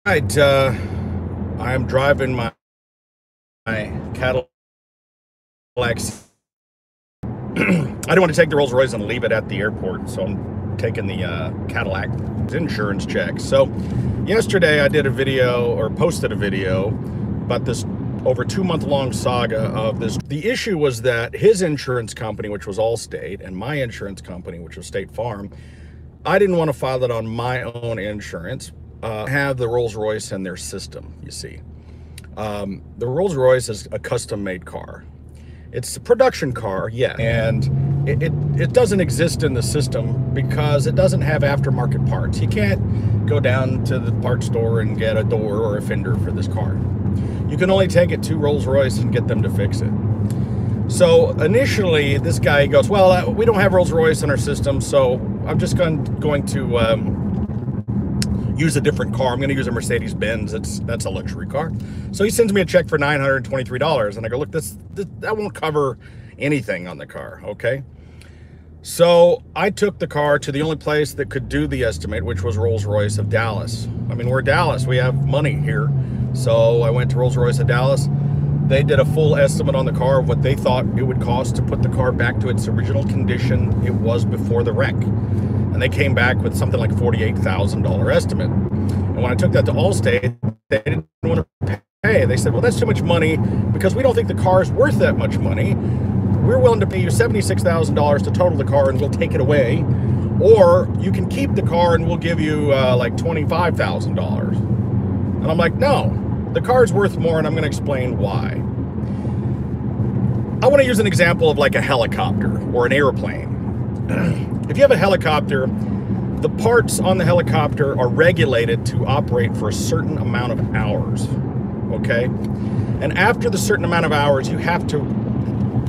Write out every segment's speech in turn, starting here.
Right, I am driving my Cadillac. I didn't want to take the Rolls Royce and leave it at the airport, so I'm taking the Cadillac insurance check. So, yesterday I did a video or posted a video about this over 2 month long saga of this. The issue was that his insurance company, which was Allstate, and my insurance company, which was State Farm, I didn't want to file it on my own insurance. Have the Rolls Royce in their system, you see. The Rolls Royce is a custom made car. It's a production car, yeah, and it doesn't exist in the system because it doesn't have aftermarket parts. You can't go down to the parts store and get a door or a fender for this car. You can only take it to Rolls Royce and get them to fix it. So initially, this guy goes, well, we don't have Rolls Royce in our system, so I'm just going to use a different car. I'm going to use a Mercedes-Benz. That's a luxury car. So he sends me a check for $923, and I go, look, that won't cover anything on the car, okay? So I took the car to the only place that could do the estimate, which was Rolls-Royce of Dallas. I mean, we're Dallas. We have money here. So I went to Rolls-Royce of Dallas. They did a full estimate on the car of what they thought it would cost to put the car back to its original condition it was before the wreck. And they came back with something like $48,000 estimate. And when I took that to Allstate, they didn't want to pay. They said, well, that's too much money because we don't think the car is worth that much money. We're willing to pay you $76,000 to total the car and we'll take it away. Or you can keep the car and we'll give you like $25,000. And I'm like, no, the car's worth more, and I'm going to explain why. I want to use an example of like a helicopter or an airplane. If you have a helicopter, the parts on the helicopter are regulated to operate for a certain amount of hours, okay? And after the certain amount of hours, you have to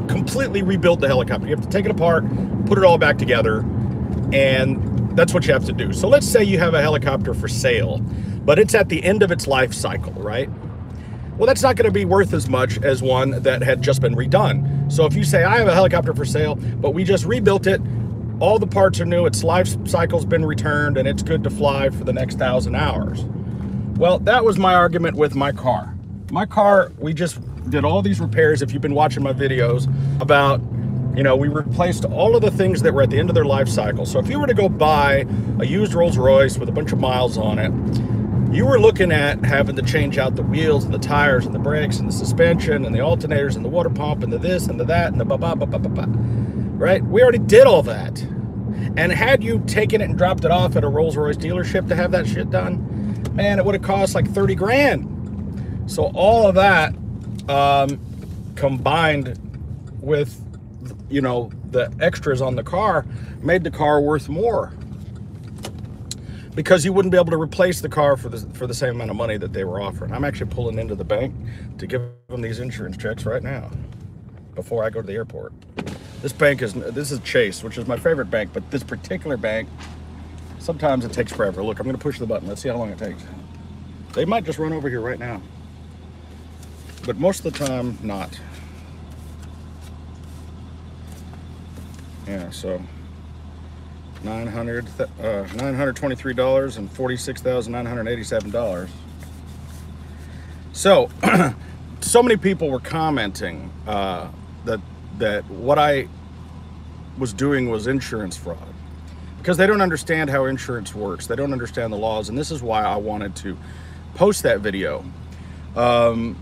completely rebuild the helicopter. You have to take it apart, put it all back together, and that's what you have to do. So let's say you have a helicopter for sale, but it's at the end of its life cycle, right? Well, that's not going to be worth as much as one that had just been redone. So if you say, I have a helicopter for sale, but we just rebuilt it, all the parts are new, its life cycle's been returned, and it's good to fly for the next 1,000 hours. Well, that was my argument with my car. My car, we just did all these repairs. If you've been watching my videos about, we replaced all of the things that were at the end of their life cycle. So if you were to go buy a used Rolls Royce with a bunch of miles on it, you were looking at having to change out the wheels and the tires and the brakes and the suspension and the alternators and the water pump and the this and the that and the ba-ba-ba-ba-ba-ba. Right? We already did all that. And had you taken it and dropped it off at a Rolls-Royce dealership to have that shit done, man, it would have cost like 30 grand. So all of that combined with, the extras on the car made the car worth more. Because you wouldn't be able to replace the car for the same amount of money that they were offering. I'm actually pulling into the bank to give them these insurance checks right now before I go to the airport. This is Chase, which is my favorite bank, but this particular bank, sometimes it takes forever. Look, I'm going to push the button. Let's see how long it takes. They might just run over here right now, but most of the time, not. Yeah, so $923 and $46,987. So, so many people were commenting that what I was doing was insurance fraud because they don't understand how insurance works. They don't understand the laws, and this is why I wanted to post that video and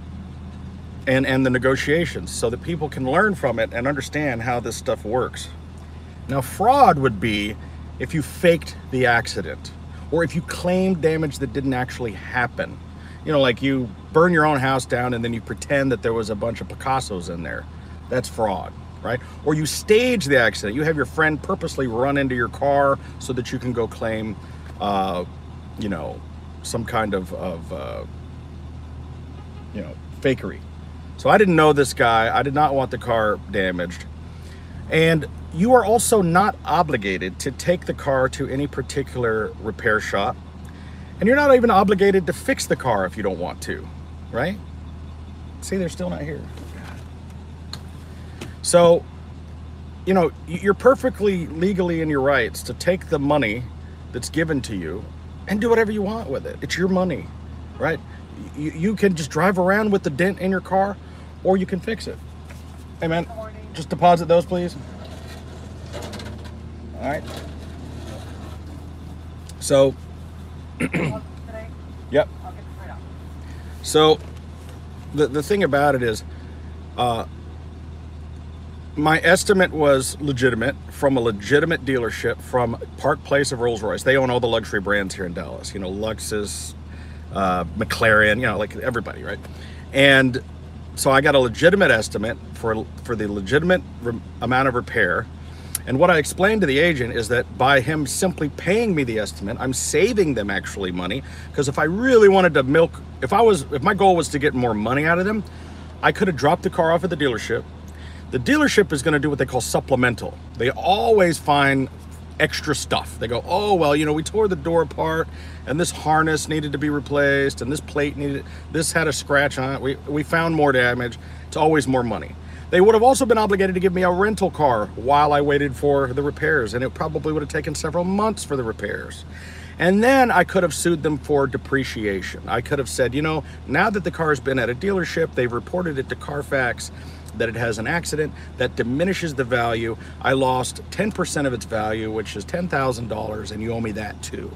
the negotiations so that people can learn from it and understand how this stuff works. Now, fraud would be if you faked the accident or if you claimed damage that didn't actually happen. Like you burn your own house down and then you pretend that there was a bunch of Picassos in there. That's fraud, right? Or you stage the accident. You have your friend purposely run into your car so that you can go claim, some kind of fakery. So I didn't know this guy. I did not want the car damaged. And you are also not obligated to take the car to any particular repair shop. And you're not even obligated to fix the car if you don't want to, right? See, they're still not here. So, you're perfectly legally in your rights to take the money that's given to you and do whatever you want with it. It's your money. right? You can just drive around with the dent in your car, or you can fix it. Hey man, just deposit those, please. All right. So, yep. So, the thing about it is, my estimate was legitimate from a legitimate dealership from Park Place of Rolls-Royce. They own all the luxury brands here in Dallas. You know, Lexus, McLaren, you know, like everybody, right? And so I got a legitimate estimate for the legitimate amount of repair. And what I explained to the agent is that by him simply paying me the estimate, I'm saving them actually money. Because if I really wanted to milk, if my goal was to get more money out of them, I could have dropped the car off at the dealership. The dealership is going to do what they call supplemental. They always find extra stuff. They go, oh, well, you know, we tore the door apart and this harness needed to be replaced and this plate this had a scratch on it. We found more damage. It's always more money. They would have also been obligated to give me a rental car while I waited for the repairs, and it probably would have taken several months for the repairs. And then I could have sued them for depreciation. I could have said, you know, now that the car has been at a dealership, they've reported it to Carfax that it has an accident that diminishes the value. I lost 10% of its value, which is $10,000, and you owe me that too.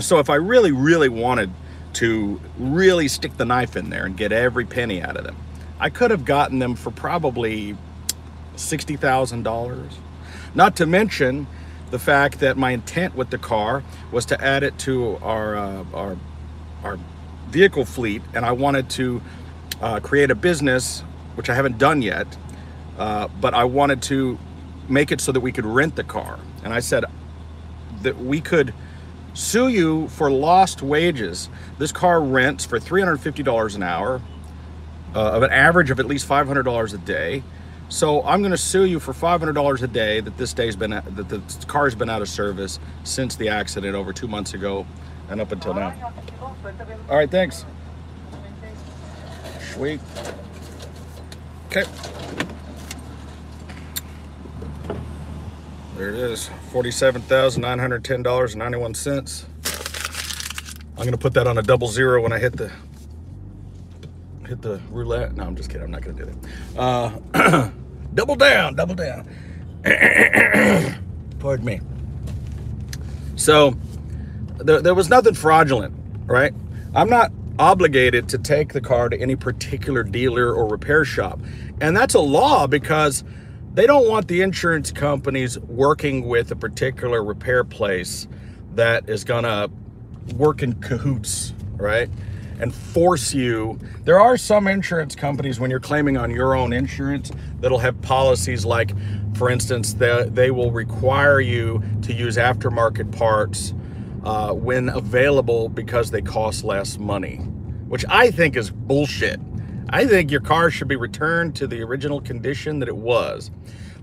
So if I really, really wanted to really stick the knife in there and get every penny out of them, I could have gotten them for probably $60,000. Not to mention the fact that my intent with the car was to add it to our vehicle fleet, and I wanted to create a business, which I haven't done yet, but I wanted to make it so that we could rent the car. And I said that we could sue you for lost wages. This car rents for $350 an hour, of an average of at least $500 a day. So I'm going to sue you for $500 a day that the car's been out of service since the accident over 2 months ago and up until now. All right, thanks. Sweet. Okay. There it is, $47,910.91. I'm going to put that on a 00 when I hit the roulette. No, I'm just kidding. I'm not going to do that. Double down. Pardon me. So there was nothing fraudulent, right? I'm not obligated to take the car to any particular dealer or repair shop. And that's a law because they don't want the insurance companies working with a particular repair place that is going to work in cahoots, right? And force you. There are some insurance companies, when you're claiming on your own insurance, that'll have policies like, for instance, they will require you to use aftermarket parts when available because they cost less money, which I think is bullshit. I think your car should be returned to the original condition that it was.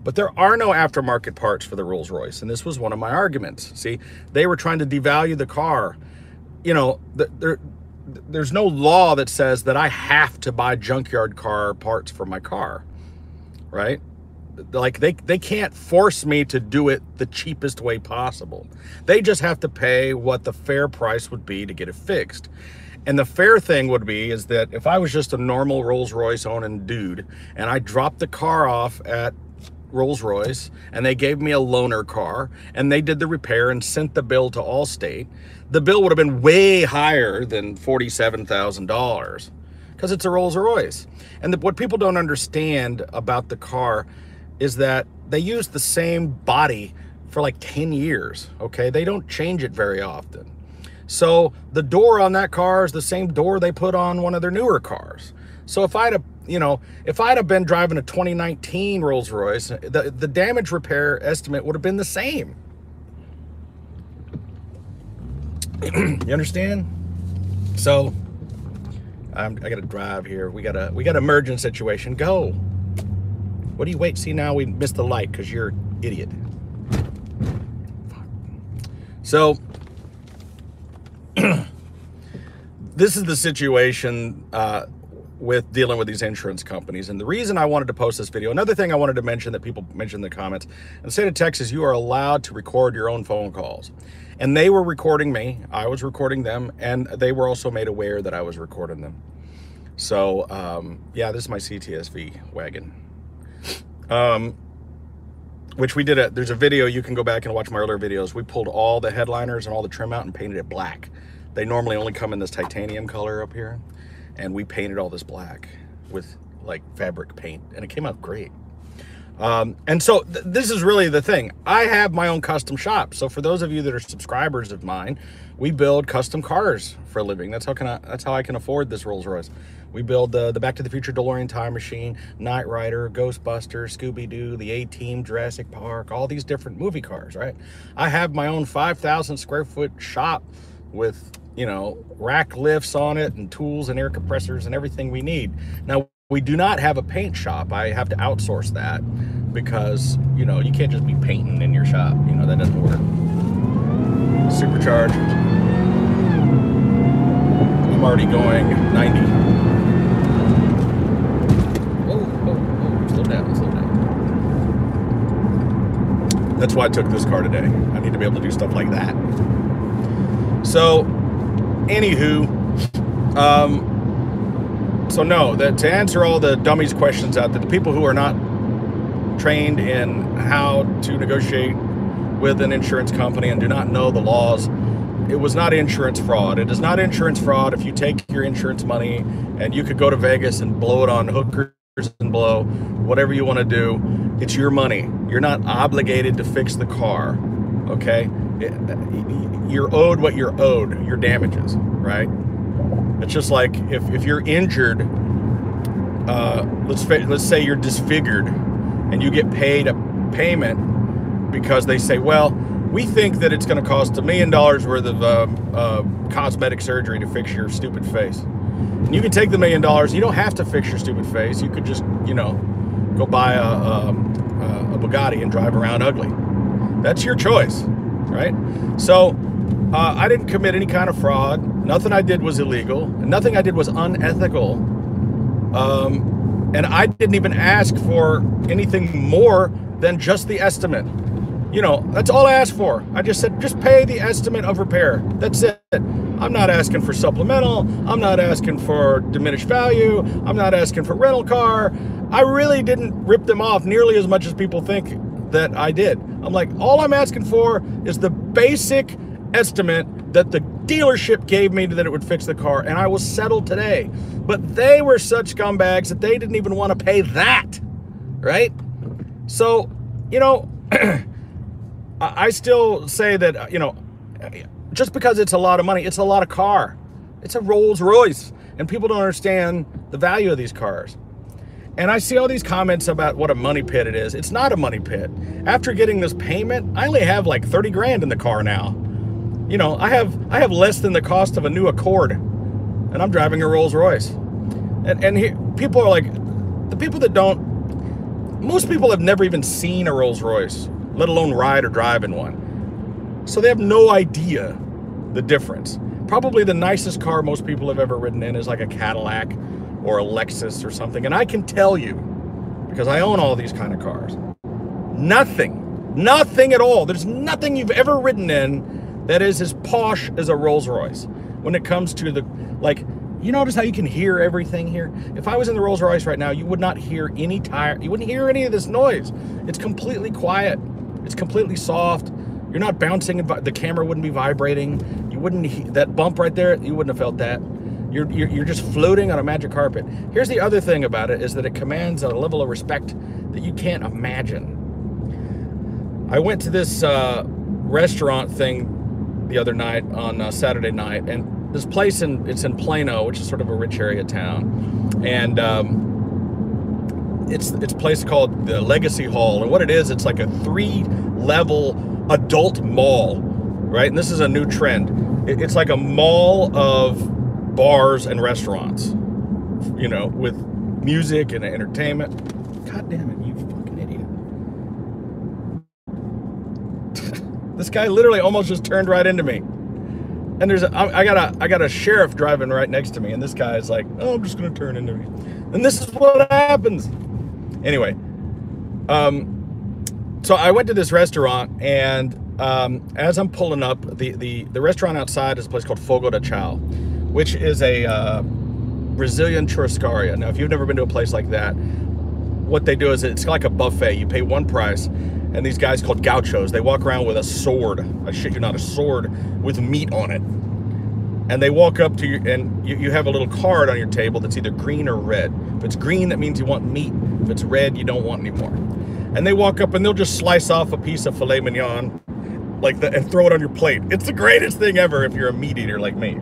But there are no aftermarket parts for the Rolls-Royce, and this was one of my arguments. See, they were trying to devalue the car. You know, there's no law that says that I have to buy junkyard car parts for my car, right? Like they can't force me to do it the cheapest way possible. They just have to pay what the fair price would be to get it fixed. And the fair thing would be is that if I was just a normal Rolls-Royce owning dude and I dropped the car off at Rolls-Royce and they gave me a loaner car and they did the repair and sent the bill to Allstate, the bill would have been way higher than $47,000 because it's a Rolls-Royce. And what people don't understand about the car is that they use the same body for like 10 years, okay? They don't change it very often. So the door on that car is the same door they put on one of their newer cars. So if I'd have been driving a 2019 Rolls-Royce, the damage repair estimate would have been the same. You understand? So I got to drive here. We got a emergent situation. Go. What do you wait? See, now we missed the light because you're an idiot. So this is the situation with dealing with these insurance companies. And the reason I wanted to post this video, another thing I wanted to mention that people mentioned in the comments, in the state of Texas, you are allowed to record your own phone calls. And they were recording me, I was recording them, and they were also made aware that I was recording them. So, yeah, this is my CTSV wagon. Which we did, there's a video, you can go back and watch my earlier videos. We pulled all the headliners and all the trim out and painted it black. They normally only come in this titanium color up here. And we painted all this black with like fabric paint, and it came out great. And so this is really the thing. I have my own custom shop. So for those of you that are subscribers of mine, we build custom cars for a living. That's how I can afford this Rolls Royce. We build the Back to the Future DeLorean Time Machine, Knight Rider, Ghostbusters, Scooby-Doo, the A-Team, Jurassic Park, all these different movie cars, right? I have my own 5,000 square foot shop with, you know, rack lifts on it and tools and air compressors and everything we need. Now, we do not have a paint shop. I have to outsource that because, you know, you can't just be painting in your shop. You know, that doesn't work. Supercharged. I'm already going 90. Oh, slow down, slow down. That's why I took this car today. I need to be able to do stuff like that. So, anywho, so no, that to answer all the dummies questions out there, the people who are not trained in how to negotiate with an insurance company and do not know the laws, it was not insurance fraud. It is not insurance fraud if you take your insurance money and you could go to Vegas and blow it on hookers and blow, whatever you want to do. It's your money. You're not obligated to fix the car, okay? You're owed what you're owed, your damages, right? It's just like if you're injured, let's say you're disfigured and you get paid a payment because they say, well, we think that it's going to cost $1 million worth of cosmetic surgery to fix your stupid face. And you can take the $1 million. You don't have to fix your stupid face. You could just, you know, go buy a Bugatti and drive around ugly. That's your choice, right? So I didn't commit any kind of fraud. Nothing I did was illegal, and nothing I did was unethical. And I didn't even ask for anything more than just the estimate. You know, that's all I asked for. I just said, just pay the estimate of repair. That's it. I'm not asking for supplemental. I'm not asking for diminished value. I'm not asking for rental car. I really didn't rip them off nearly as much as people think that I did. I'm like, all I'm asking for is the basic estimate that the dealership gave me that it would fix the car, and I was settled today. But they were such scumbags that they didn't even want to pay that, right? So, you know, I still say that, you know, just because it's a lot of money, it's a lot of car. It's a Rolls Royce, and people don't understand the value of these cars. And I see all these comments about what a money pit it is. It's not a money pit. After getting this payment, I only have like 30 grand in the car now. You know, I have less than the cost of a new Accord, and I'm driving a Rolls Royce. And people are like, the people that don't, most people have never even seen a Rolls Royce, let alone ride or drive in one. So they have no idea the difference. Probably the nicest car most people have ever ridden in is like a Cadillac or a Lexus or something. And I can tell you, because I own all these kind of cars, nothing at all. There's nothing you've ever ridden in that is as posh as a Rolls Royce. When it comes to the, like, you notice how you can hear everything here? If I was in the Rolls Royce right now, you would not hear any tire, you wouldn't hear any of this noise. It's completely quiet. It's completely soft. You're not bouncing, the camera wouldn't be vibrating. You wouldn't, that bump right there, you wouldn't have felt that. You're just floating on a magic carpet. Here's the other thing about it, is that it commands a level of respect that you can't imagine. I went to this restaurant thing the other night on Saturday night, and this place it's in Plano, which is sort of a rich area of town, and it's a place called the Legacy Hall, and what it is, it's like a 3-level adult mall, right? And this is a new trend. It's like a mall of bars and restaurants, you know, with music and entertainment. God damn it, you fucking idiot. This guy literally almost just turned right into me. And I got a sheriff driving right next to me, and this guy is like, oh, I'm just gonna turn into me. And this is what happens. Anyway, so I went to this restaurant, and as I'm pulling up, the restaurant outside is a place called Fogo de Chao, which is a Brazilian churrascaria. Now, if you've never been to a place like that, what they do is it's like a buffet. You pay one price, and these guys called gauchos, they walk around with a sword, I shit you not, a sword with meat on it. And they walk up to you, and you have a little card on your table that's either green or red. If it's green, that means you want meat. If it's red, you don't want any more. And they walk up and they'll just slice off a piece of filet mignon like that and throw it on your plate. It's the greatest thing ever if you're a meat eater like me.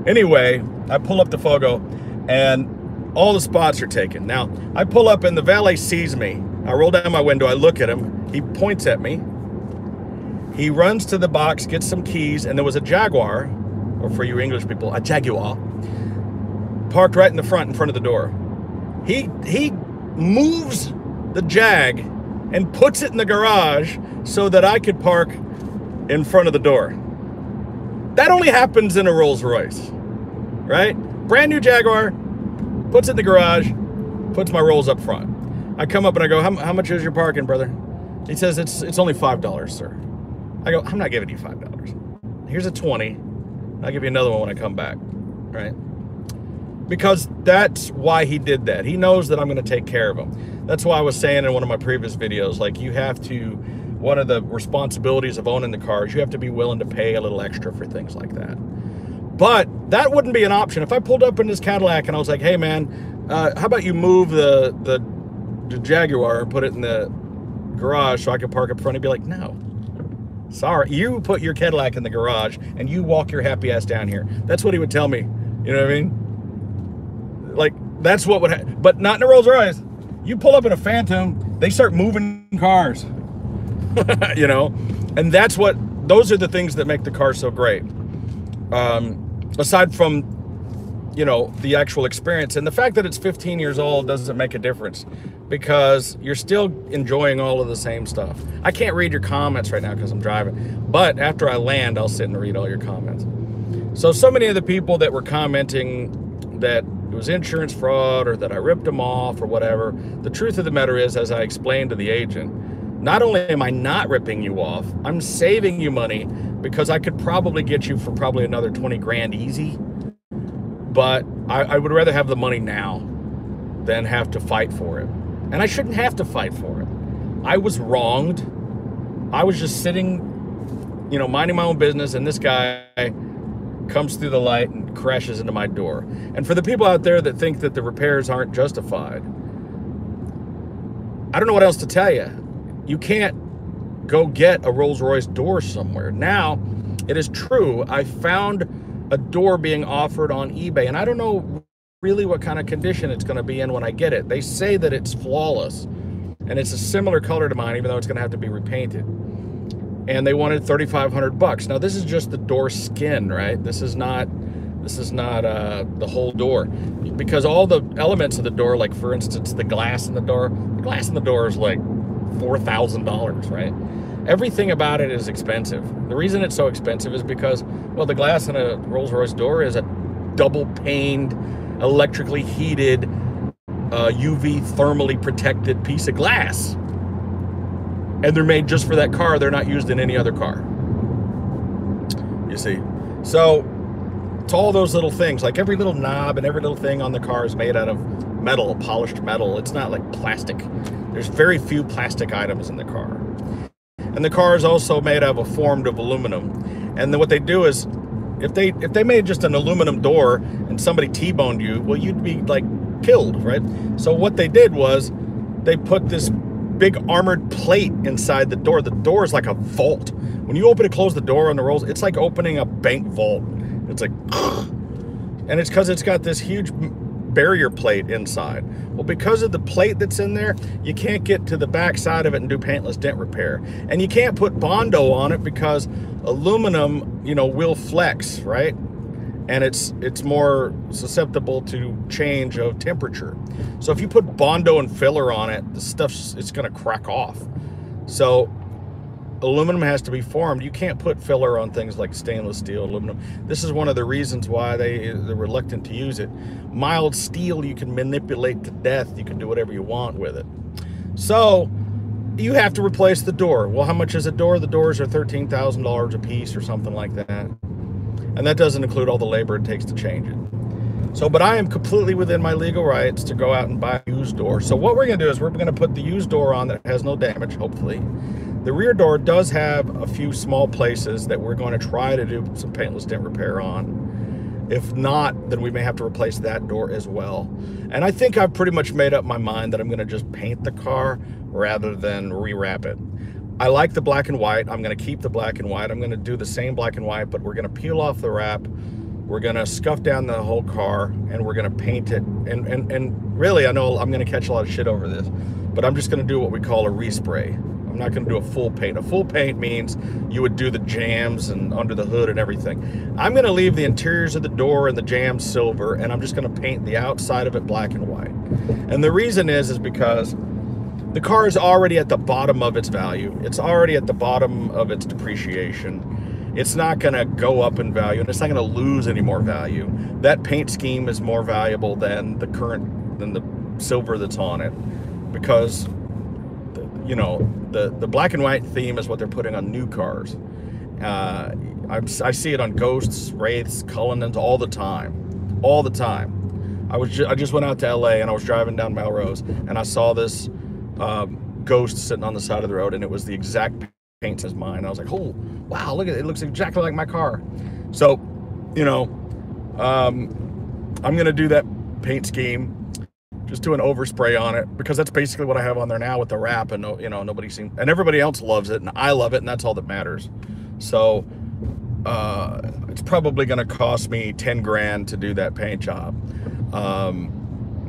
Anyway, I pull up to Fogo, and all the spots are taken. Now, I pull up and the valet sees me. I roll down my window, I look at him, he points at me. He runs to the box, gets some keys, and there was a Jaguar, or for you English people, a Jaguar, parked right in front of the door. He moves the Jag and puts it in the garage so that I could park in front of the door. That only happens in a Rolls Royce, right? Brand new Jaguar, puts it in the garage, puts my rolls up front. I come up and I go, how much is your parking, brother? He says, it's only $5, sir. I go, I'm not giving you $5. Here's a 20. I'll give you another one when I come back, right? Because that's why he did that. He knows that I'm going to take care of him. That's why I was saying in one of my previous videos, like, you have to, one of the responsibilities of owning the cars, you have to be willing to pay a little extra for things like that. But that wouldn't be an option. If I pulled up in this Cadillac and I was like, hey man, how about you move the Jaguar and put it in the garage so I can park up front, he'd be like, no. Sorry, you put your Cadillac in the garage and you walk your happy ass down here. That's what he would tell me. You know what I mean? Like, that's what would happen. But not in a Rolls Royce. You pull up in a Phantom, they start moving cars. You know? And those are the things that make the car so great. Aside from, you know, the actual experience. And the fact that it's 15 years old doesn't make a difference, because you're still enjoying all of the same stuff. I can't read your comments right now because I'm driving, but after I land, I'll sit and read all your comments. So many of the people that were commenting that it was insurance fraud or that I ripped them off or whatever, the truth of the matter is, as I explained to the agent, not only am I not ripping you off, I'm saving you money, because I could probably get you for probably another 20 grand easy. But I would rather have the money now than have to fight for it. And I shouldn't have to fight for it. I was wronged. I was just sitting, you know, minding my own business, and this guy comes through the light and crashes into my door. And for the people out there that think that the repairs aren't justified, I don't know what else to tell you. You can't go get a Rolls Royce door somewhere. Now, it is true, I found a door being offered on eBay, and I don't know really what kind of condition it's going to be in when I get it. They say that it's flawless, and it's a similar color to mine, even though it's going to have to be repainted. And they wanted $3,500. Now, this is just the door skin, right? This is not the whole door, because all the elements of the door, like for instance, the glass in the door is like $4,000, right? Everything about it is expensive. The reason it's so expensive is because, well, the glass in a Rolls-Royce door is a double-paned, electrically heated, UV thermally protected piece of glass. And they're made just for that car. They're not used in any other car. You see? So it's all those little things, like every little knob and every little thing on the car is made out of metal, polished metal. It's not like plastic. There's very few plastic items in the car. And the car is also made out of a form of aluminum. And then what they do is, if they made just an aluminum door and somebody T-boned you, well, you'd be like killed, right? So what they did was they put this big armored plate inside the door. The door is like a vault. When you open and close the door on the Rolls, it's like opening a bank vault. It's like, and it's because it's got this huge barrier plate inside. Well, because of the plate that's in there, you can't get to the back side of it and do paintless dent repair. And you can't put Bondo on it because aluminum, you know, will flex, right? And it's more susceptible to change of temperature. So if you put Bondo and filler on it, the stuff's, it's gonna crack off. So aluminum has to be formed. You can't put filler on things like stainless steel, aluminum. This is one of the reasons why they're reluctant to use it. Mild steel, you can manipulate to death. You can do whatever you want with it. So you have to replace the door. Well, how much is a door? The doors are $13,000 a piece or something like that. And that doesn't include all the labor it takes to change it. So, but I am completely within my legal rights to go out and buy a used door. So what we're going to do is we're going to put the used door on that has no damage, hopefully. The rear door does have a few small places that we're going to try to do some paintless dent repair on. If not, then we may have to replace that door as well. And I think I've pretty much made up my mind that I'm going to just paint the car rather than rewrap it. I like the black and white. I'm going to keep the black and white. I'm going to do the same black and white, but we're going to peel off the wrap. We're going to scuff down the whole car, and we're going to paint it. And really, I know I'm going to catch a lot of shit over this, but I'm just going to do what we call a respray. I'm not going to do a full paint. A full paint means you would do the jams and under the hood and everything. I'm going to leave the interiors of the door and the jams silver, and I'm just going to paint the outside of it black and white. And the reason is because the car is already at the bottom of its value. It's already at the bottom of its depreciation. It's not going to go up in value, and it's not going to lose any more value. That paint scheme is more valuable than the silver that's on it, because you know, the black and white theme is what they're putting on new cars. I see it on Ghosts, Wraiths, Cullinans all the time, all the time. I just went out to LA and I was driving down Melrose and I saw this Ghost sitting on the side of the road, and it was the exact paint as mine. I was like, oh wow, look at it, it looks exactly like my car. So, you know, I'm gonna do that paint scheme, just do an overspray on it, because that's basically what I have on there now with the wrap, and you know, nobody seems, and everybody else loves it and I love it, and that's all that matters. So it's probably going to cost me 10 grand to do that paint job,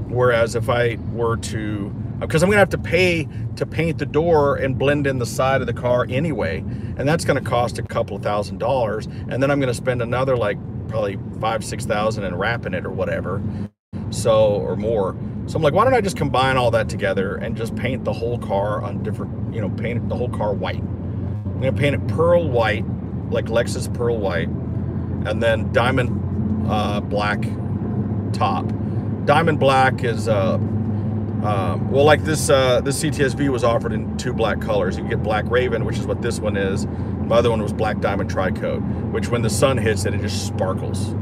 whereas if I were to, because I'm gonna have to pay to paint the door and blend in the side of the car anyway, and that's going to cost a couple of $1,000s, and then I'm going to spend another like probably $5,000-6,000 in wrapping it or whatever, so, or more. So I'm like, why don't I just combine all that together and just paint the whole car on different, you know, paint the whole car white. I'm going to paint it pearl white, like Lexus pearl white, and then diamond black top. Diamond black is well, like this CTS-V was offered in 2 black colors. You can get Black Raven, which is what this one is. My other one was Black Diamond Tri-Coat, which when the sun hits it, it just sparkles.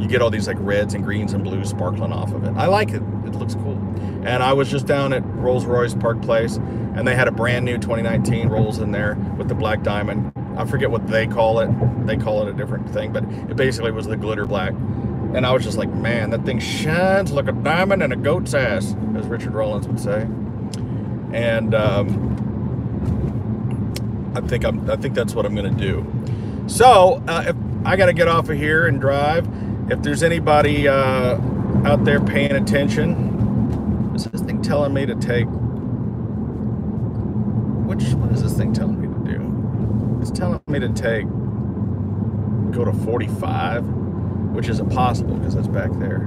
You get all these like reds and greens and blues sparkling off of it. I like it. It looks cool. And I was just down at Rolls-Royce Park Place, and they had a brand new 2019 Rolls in there with the black diamond. I forget what they call it. They call it a different thing, but it basically was the glitter black. And I was just like, man, that thing shines like a diamond in a goat's ass, as Richard Rollins would say. And I think that's what I'm going to do. So if I got to get off of here and drive. If there's anybody out there paying attention, is this thing telling me to take? What is this thing telling me to do? It's telling me to go to 45. Which is impossible because that's back there.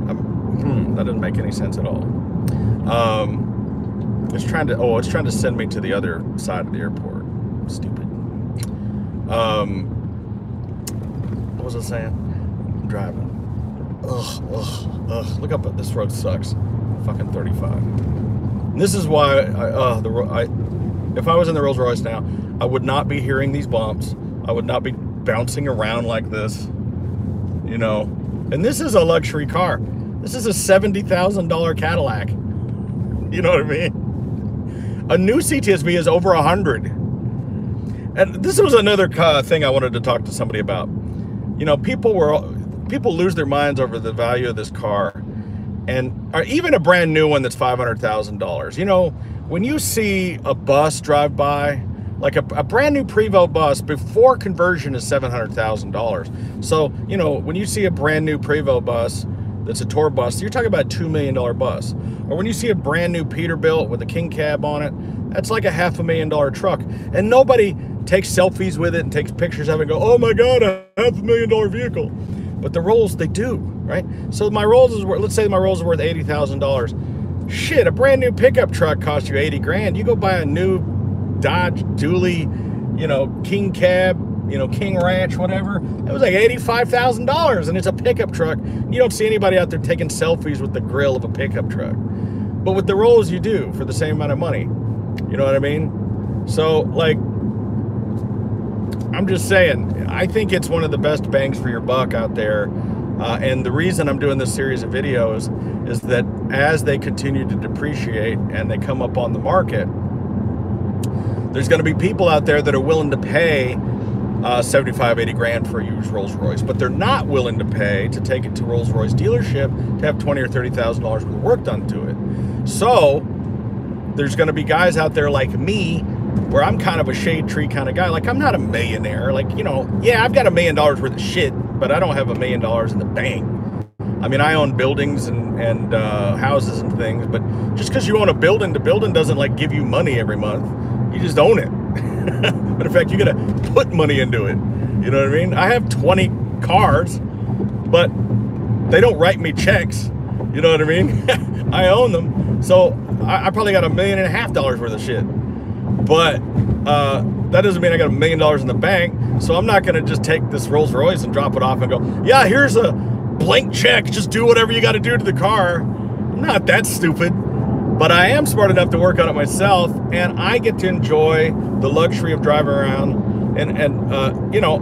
That doesn't make any sense at all. It's trying to send me to the other side of the airport. Stupid. What was I saying? I'm driving. Ugh. Look up, this road sucks. Fucking 35. And this is why if I was in the Rolls Royce now, I would not be hearing these bumps. I would not be bouncing around like this. You know, and this is a luxury car. This is a $70,000 Cadillac. You know what I mean? A new CTS-V is over 100. And this was another thing I wanted to talk to somebody about. You know, people lose their minds over the value of this car, or even a brand new one that's $500,000. You know, when you see a bus drive by, like a brand new Prevost bus before conversion is $700,000. So, you know, when you see a brand new Prevost bus that's a tour bus, you're talking about a $2 million bus. Or when you see a brand new Peterbilt with a king cab on it, that's like a $500,000 truck. And nobody takes selfies with it and takes pictures of it and go, oh my God, a $500,000 vehicle. But the Rolls, they do, right? So my Rolls is worth, let's say my Rolls is worth $80,000. Shit, a brand new pickup truck costs you 80 grand. You go buy a new Dodge Dually you know, King Cab, you know, King Ranch, whatever. It was like $85,000, and it's a pickup truck. You don't see anybody out there taking selfies with the grill of a pickup truck. But with the Rolls, you do for the same amount of money. You know what I mean? So, like, I'm just saying, I think it's one of the best bangs for your buck out there. And the reason I'm doing this series of videos is that as they continue to depreciate and they come up on the market, there's going to be people out there that are willing to pay 75, 80 grand for a used Rolls Royce, but they're not willing to pay to take it to Rolls Royce dealership to have $20,000 or $30,000 worth of work done to it. So there's going to be guys out there like me, where I'm kind of a shade tree kind of guy. Like, I'm not a millionaire. Like, you know, yeah, I've got $1 million worth of shit, but I don't have $1 million in the bank. I mean, I own buildings and houses and things, but just because you own a building, the building doesn't like give you money every month. You just own it. But in fact, you gotta put money into it. You know what I mean? I have 20 cars, but they don't write me checks. You know what I mean? I own them. So I probably got $1.5 million worth of shit. But that doesn't mean I got $1 million in the bank. So I'm not gonna just take this Rolls Royce and drop it off and go, yeah, here's a blank check. Just do whatever you gotta do to the car. I'm not that stupid. But I am smart enough to work on it myself, and I get to enjoy the luxury of driving around. And you know,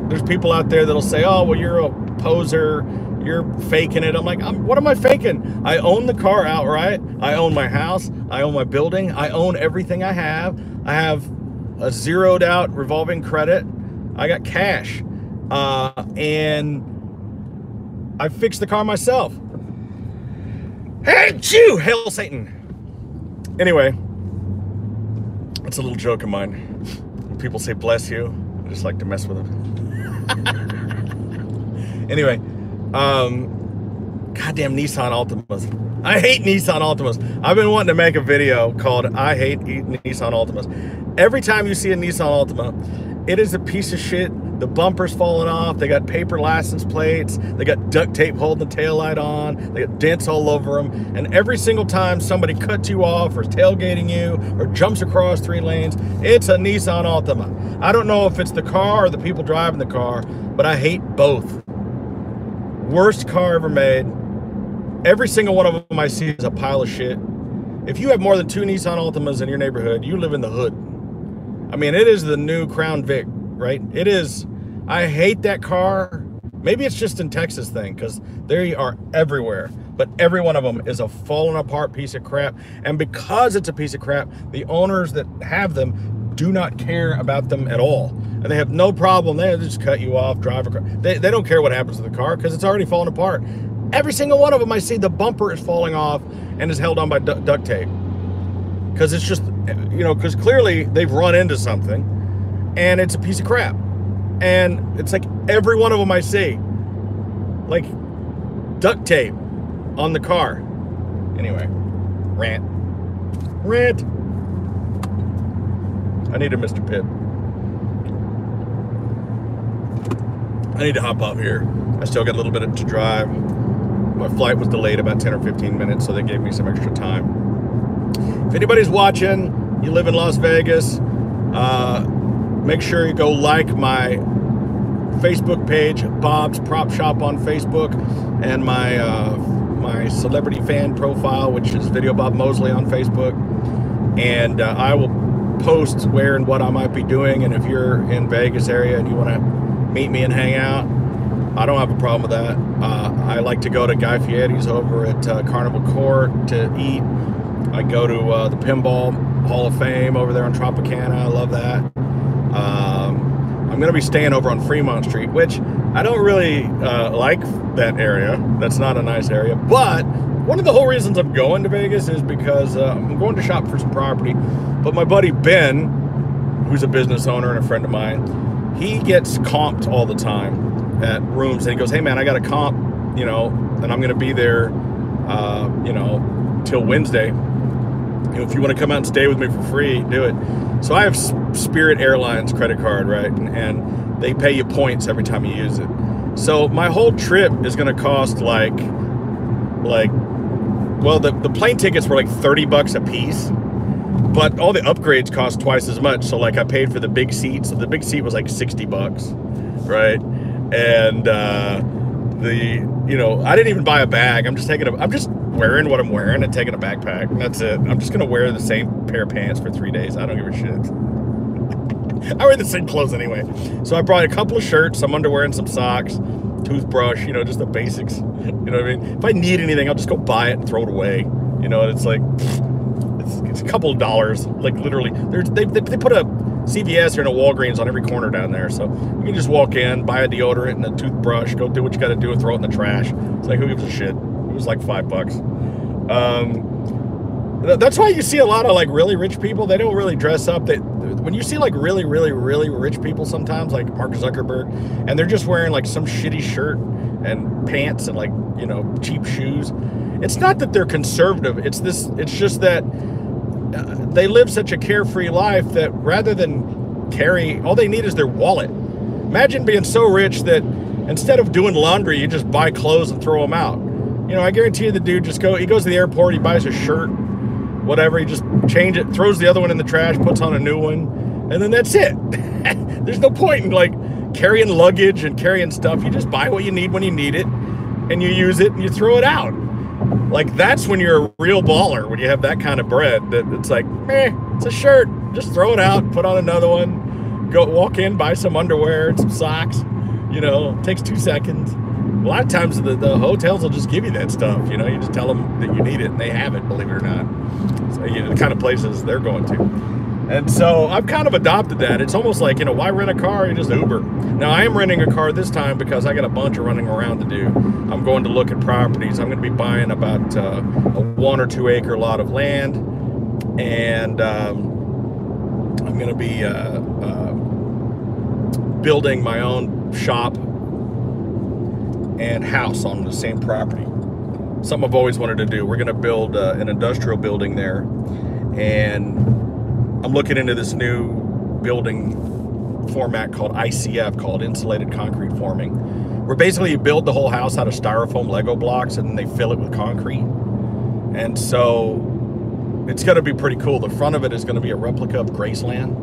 there's people out there that'll say, oh, well, you're a poser, you're faking it. I'm like, what am I faking? I own the car outright. I own my house. I own my building. I own everything I have. I have a zeroed out revolving credit. I got cash. And I fixed the car myself. Hey, you, hail Satan. Anyway, it's a little joke of mine. When people say bless you, I just like to mess with them. Anyway, goddamn Nissan Altimas. I hate Nissan Altimas. I've been wanting to make a video called I Hate Nissan Altimas. Every time you see a Nissan Altima, it is a piece of shit. The bumper's falling off. They got paper license plates. They got duct tape holding the taillight on. They got dents all over them. And every single time somebody cuts you off or is tailgating you or jumps across 3 lanes, it's a Nissan Altima. I don't know if it's the car or the people driving the car, but I hate both. Worst car ever made. Every single one of them I see is a pile of shit. If you have more than 2 Nissan Altimas in your neighborhood, you live in the hood. I mean, it is the new Crown Vic, right? It is. I hate that car. Maybe it's just in Texas thing, because they are everywhere. But every one of them is a falling apart piece of crap. And because it's a piece of crap, the owners that have them do not care about them at all. And they have no problem. They just cut you off, drive a car. They don't care what happens to the car because it's already falling apart. Every single one of them, I see the bumper is falling off and is held on by duct tape. Because it's just, you know, because clearly they've run into something and it's a piece of crap. And it's like every one of them I see, like duct tape on the car. Anyway, rant. I need a Mr. Pitt. I need to hop off here. I still got a little bit to drive. My flight was delayed about 10 or 15 minutes, so they gave me some extra time. If anybody's watching, you live in Las Vegas, make sure you go like my Facebook page, Bob's Prop Shop on Facebook, and my my celebrity fan profile, which is Video Bob Mosley on Facebook. And I will post where and what I might be doing. And if you're in Vegas area and you want to meet me and hang out, I don't have a problem with that. I like to go to Guy Fieri's over at Carnival Court to eat. I go to the Pinball Hall of Fame over there on Tropicana. I love that. I'm going to be staying over on Fremont Street, which I don't really like that area. That's not a nice area. But one of the whole reasons I'm going to Vegas is because I'm going to shop for some property. But my buddy Ben, who's a business owner and a friend of mine, he gets comped all the time at rooms. And he goes, hey, man, I got a comp, you know, and I'm going to be there, you know, till Wednesday. You know, if you want to come out and stay with me for free, do it. So I have Spirit Airlines credit card, right? And they pay you points every time you use it. So my whole trip is going to cost like, well, the plane tickets were like $30 a piece. but all the upgrades cost twice as much. So like I paid for the big seat. So the big seat was like $60, right? And you know, I didn't even buy a bag. I'm just wearing what I'm wearing and taking a backpack. And that's it. I'm just gonna wear the same pair of pants for 3 days. I don't give a shit. I wear the same clothes anyway. So I brought a couple of shirts, some underwear, and some socks, toothbrush, you know, just the basics. You know what I mean? If I need anything, I'll just go buy it and throw it away. You know, and it's like, it's a couple of dollars. Like literally, they put a CVS or a Walgreens on every corner down there. So you can just walk in, buy a deodorant and a toothbrush, go do what you got to do and throw it in the trash. It's like, who gives a shit? It was like $5. That's why you see a lot of like really rich people. They don't really dress up. When you see like really rich people sometimes, like Mark Zuckerberg, and they're just wearing like some shitty shirt and pants and like, you know, cheap shoes. It's not that they're conservative. It's just that they live such a carefree life that rather than carry, all they need is their wallet. Imagine being so rich that instead of doing laundry, you just buy clothes and throw them out. You know, I guarantee you the dude he goes to the airport, he buys a shirt, whatever, he just change it, throws the other one in the trash, puts on a new one, and then that's it. There's no point in like carrying luggage and carrying stuff. You just buy what you need when you need it, and you use it and you throw it out. Like that's when you're a real baller, when you have that kind of bread that it's like, it's a shirt, just throw it out, put on another one, go walk in, buy some underwear and some socks, you know, it takes 2 seconds. A lot of times the hotels will just give you that stuff, you know, you just tell them that you need it and they have it, believe it or not. So, you know, the kind of places they're going to. And so I've kind of adopted that. It's almost like, you know, why rent a car? You just Uber. Now I am renting a car this time because I got a bunch of running around to do. I'm going to look at properties. I'm going to be buying about a 1 or 2 acre lot of land. And I'm going to be building my own shop and house on the same property. Something I've always wanted to do. We're going to build an industrial building there, and I'm looking into this new building format called ICF, called insulated concrete forming, where basically you build the whole house out of styrofoam Lego blocks and then they fill it with concrete. And so it's going to be pretty cool. The front of it is going to be a replica of Graceland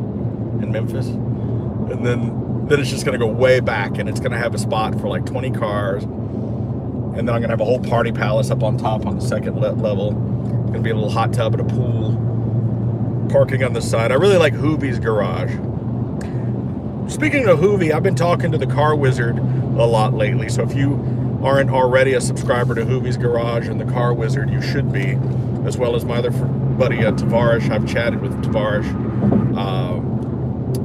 in Memphis, and then it's just going to go way back, and it's going to have a spot for like 20 cars. And then I'm going to have a whole party palace up on top on the second level. Going to be a little hot tub and a pool. Parking on the side. I really like Hoovie's garage. Speaking of Hoovie, I've been talking to the Car Wizard a lot lately. So if you aren't already a subscriber to Hoovie's garage and the Car Wizard, you should be. As well as my other buddy, Tavarish. I've chatted with Tavarish.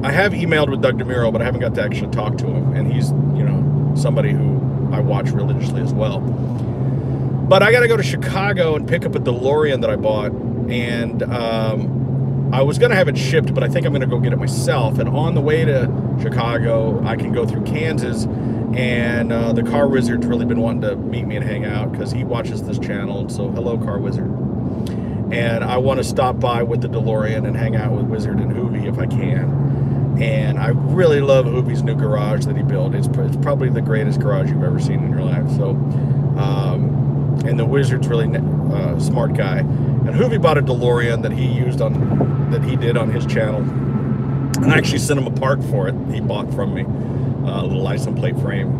I have emailed with Doug DeMuro, but I haven't got to actually talk to him. And he's, you know, somebody who I watch religiously as well. But I got to go to Chicago and pick up a DeLorean that I bought. And I was going to have it shipped, but I think I'm going to go get it myself. And on the way to Chicago, I can go through Kansas. And the Car Wizard's really been wanting to meet me and hang out because he watches this channel. So hello, Car Wizard. And I want to stop by with the DeLorean and hang out with Wizard and Hoovie if I can. And I really love Hoovie's new garage that he built. It's probably the greatest garage you've ever seen in your life. So, and the Wizard's really smart guy. And Hoovie bought a DeLorean that he did on his channel. And I actually sent him a part for it. He bought from me a little license plate frame.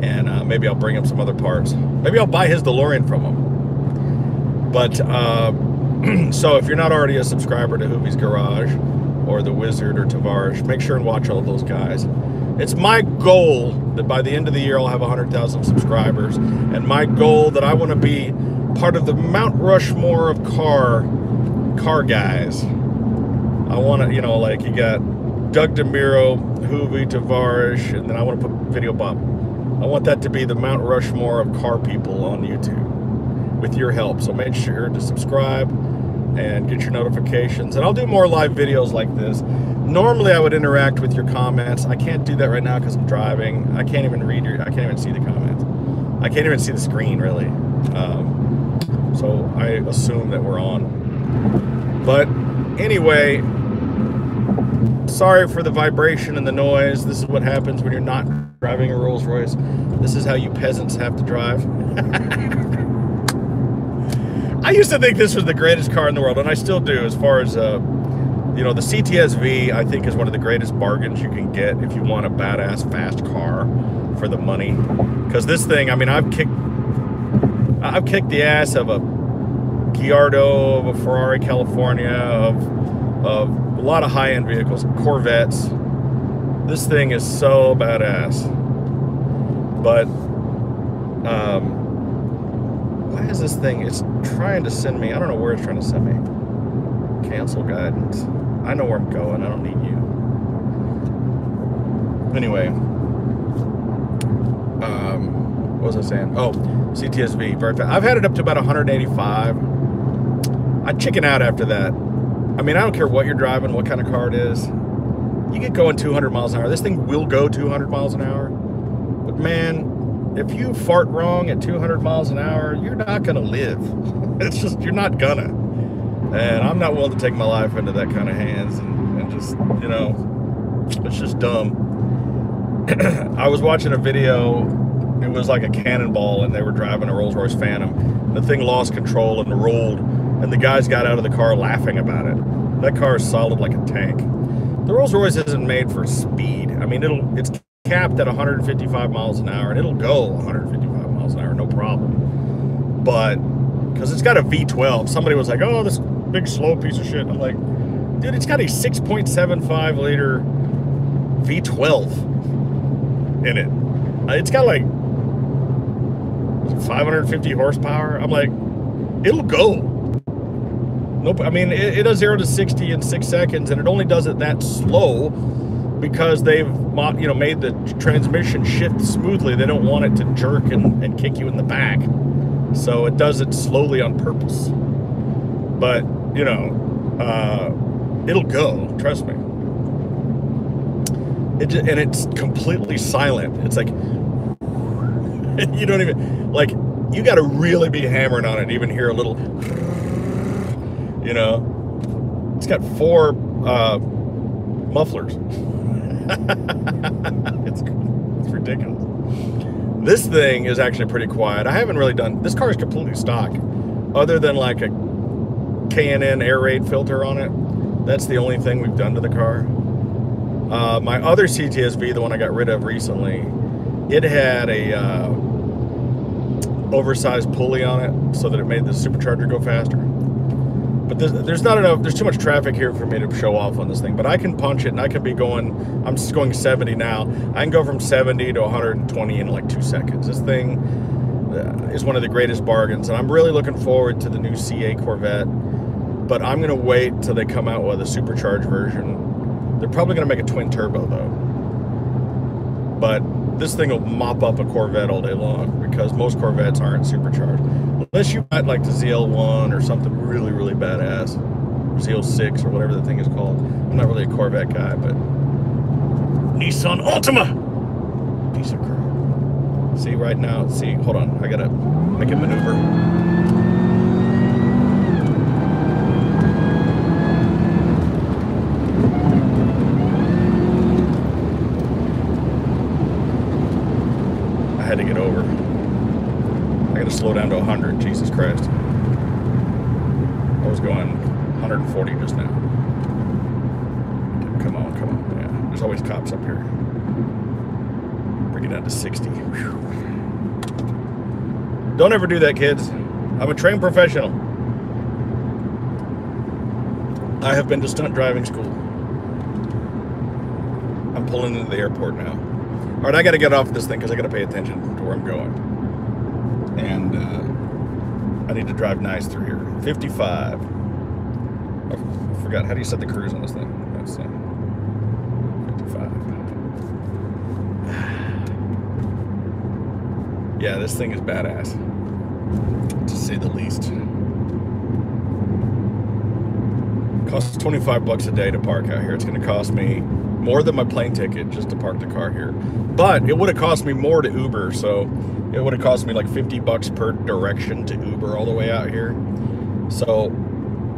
And maybe I'll bring him some other parts. Maybe I'll buy his DeLorean from him. But so if you're not already a subscriber to Hoovie's garage, or the Wizard, or Tavarish, make sure and watch all those guys. It's my goal that by the end of the year I'll have 100,000 subscribers, and my goal that I want to be part of the Mount Rushmore of car guys. I want to, you know, like you got Doug DeMuro, Hoovie, Tavarish, and then I want to put Video Bob. I want that to be the Mount Rushmore of car people on YouTube with your help. So make sure to subscribe and get your notifications, and I'll do more live videos like this. Normally I would interact with your comments. I can't do that right now because I'm driving. I can't even I can't even see the comments. I can't even see the screen really. So I assume that we're on. But anyway, sorry for the vibration and the noise. This is what happens when you're not driving a Rolls Royce. This is how you peasants have to drive. I used to think this was the greatest car in the world, and I still do. As far as you know, the CTS-V, I think, is one of the greatest bargains you can get if you want a badass fast car for the money. Because this thing, I mean, I've kicked the ass of a Gallardo, of a Ferrari California, of a lot of high-end vehicles, Corvettes. This thing is so badass. But why is this thing? It's trying to send me. I don't know where it's trying to send me. Cancel guidance. I know where I'm going. I don't need you. Anyway, what was I saying? Oh, CTS-V. I've had it up to about 185. I chicken out after that. I mean, I don't care what you're driving, what kind of car it is. You get going 200 miles an hour. This thing will go 200 miles an hour. But man, if you fart wrong at 200 miles an hour, you're not gonna live. It's just, you're not gonna. And I'm not willing to take my life into that kind of hands and just, you know, it's just dumb. I was watching a video, it was like a cannonball, and they were driving a Rolls-Royce Phantom. The thing lost control and rolled, and the guys got out of the car laughing about it. That car is solid like a tank. The Rolls-Royce isn't made for speed. I mean, it's capped at 155 miles an hour, and it'll go 155 miles an hour, no problem. But, because it's got a V12, somebody was like, oh, this big slow piece of shit. I'm like, dude, it's got a 6.75 liter V12 in it. It's got like 550 horsepower. I'm like, it'll go. Nope. I mean, it does 0 to 60 in 6 seconds, and it only does it that slow because they've, you know, made the transmission shift smoothly. They don't want it to jerk and kick you in the back. So it does it slowly on purpose. But, you know, it'll go, trust me. And it's completely silent. It's like, you don't even, like, you got to really be hammering on it to even hear a little, you know. It's got 4 mufflers. It's ridiculous. This thing is actually pretty quiet. I haven't really done, this car is completely stock. Other than like a K&N air raid filter on it. That's the only thing we've done to the car. My other CTS-V, the one I got rid of recently, it had a oversized pulley on it so that it made the supercharger go faster. But there's not enough, there's too much traffic here for me to show off on this thing. But I can punch it, and I can be going, I'm just going 70 now. I can go from 70 to 120 in like 2 seconds. This thing is one of the greatest bargains, and I'm really looking forward to the new CA Corvette. But I'm gonna wait till they come out with a supercharged version. They're probably gonna make a twin turbo though. But this thing will mop up a Corvette all day long because most Corvettes aren't supercharged. Unless you got like the ZL1 or something really, really badass. Or ZL6 or whatever the thing is called. I'm not really a Corvette guy, but Nissan Altima! Piece of crap. See right now, see, hold on, I gotta make a maneuver. I had to get over. I gotta slow down to 100, Jesus Christ. I was going 140 just now. Come on, come on, yeah. There's always cops up here. Bring it down to 60. Whew. Don't ever do that, kids. I'm a trained professional. I have been to stunt driving school. I'm pulling into the airport now. All right, I got to get off this thing because I got to pay attention to where I'm going. And I need to drive nice through here. 55. I forgot. How do you set the cruise on this thing? That's 55. Yeah, this thing is badass, to say the least. Costs $25 a day to park out here. It's going to cost me more than my plane ticket just to park the car here. But it would have cost me more to Uber, so it would have cost me like $50 per direction to Uber all the way out here. So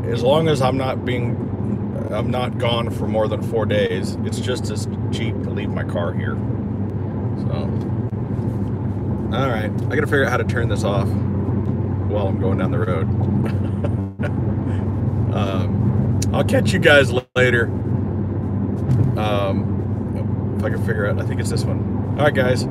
as long as I'm not gone for more than 4 days, it's just as cheap to leave my car here. So, all right, I gotta figure out how to turn this off. while I'm going down the road. I'll catch you guys later. If I can figure out, I think it's this one. All right, guys.